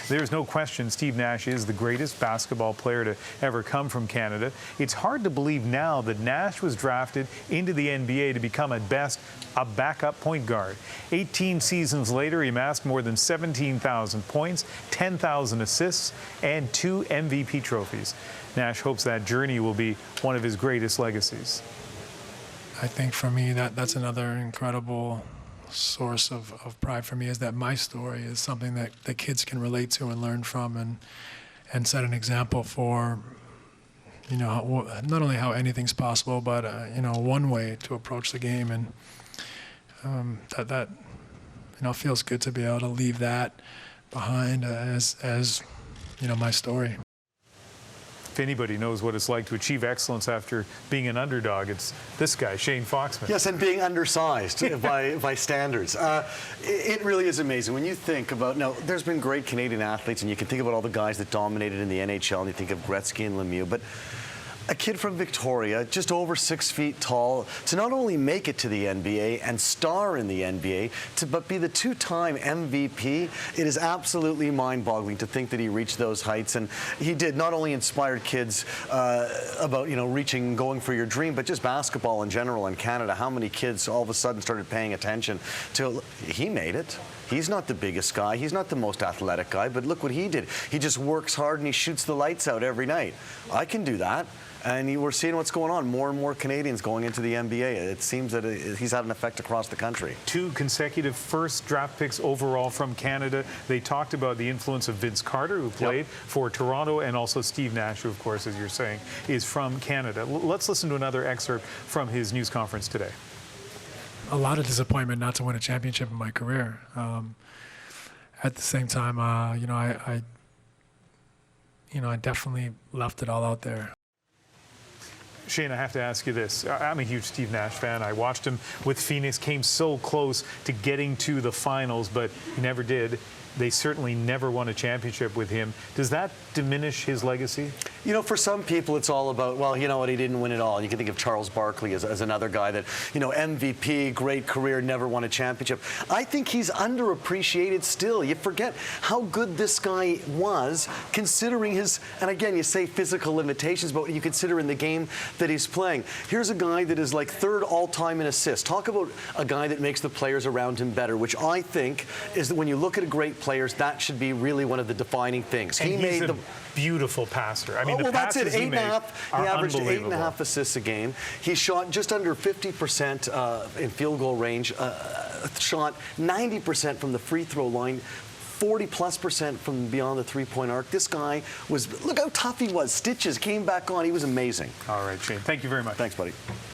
There's no question Steve Nash is the greatest basketball player to ever come from Canada. It's hard to believe now that Nash was drafted into the NBA to become at best a backup point guard. 18 seasons later, he amassed more than 17,000 points, 10,000 assists, and 2 MVP trophies. Nash hopes that journey will be one of his greatest legacies. I think for me that's another incredible source of pride for me, is that my story is something that the kids can relate to and learn from, and set an example for, you know, not only how anything's possible, but you know, one way to approach the game, and that you know, feels good to be able to leave that behind as you know, my story. If anybody knows what it's like to achieve excellence after being an underdog, it's this guy, Shane Foxman. Yes, and being undersized by standards. It really is amazing. When you think about, now, there's been great Canadian athletes, and you can think about all the guys that dominated in the NHL, and you think of Gretzky and Lemieux, but a kid from Victoria, just over 6 feet tall, to not only make it to the NBA and star in the NBA, but be the 2-time MVP, it is absolutely mind-boggling to think that he reached those heights. And he did not only inspire kids about, you know, reaching, going for your dream, but just basketball in general in Canada. How many kids all of a sudden started paying attention to, he made it. He's not the biggest guy, he's not the most athletic guy, but look what he did. He just works hard and he shoots the lights out every night. I can do that. And we're seeing what's going on. More and more Canadians going into the NBA. It seems that he's had an effect across the country. 2 consecutive first draft picks overall from Canada. They talked about the influence of Vince Carter, who played for Toronto, and also Steve Nash, who, of course, as you're saying, is from Canada. Let's listen to another excerpt from his news conference today. A lot of disappointment not to win a championship in my career. At the same time, you know, I definitely left it all out there. Shane, I have to ask you this. I'm a huge Steve Nash fan. I watched him with Phoenix, came so close to getting to the finals, but he never did. They certainly never won a championship with him. Does that diminish his legacy? You know, for some people, it's all about, well, you know what, he didn't win it all. You can think of Charles Barkley as another guy that, you know, MVP, great career, never won a championship. I think he's underappreciated still. You forget how good this guy was, considering his, and again, you say physical limitations, but you consider in the game that he's playing. Here's a guy that is like 3rd all-time in assists. Talk about a guy that makes the players around him better, which I think is that when you look at a great players, that should be really one of the defining things. And he's a beautiful passer. I mean, well, the passes that's it. he averaged 8.5 assists a game. He shot just under 50% in field goal range. Shot 90% from the free throw line. 40+% from beyond the 3-point arc. This guy was, look how tough he was. Stitches came back on. He was amazing. All right, Shane. Thank you very much. Thanks, buddy.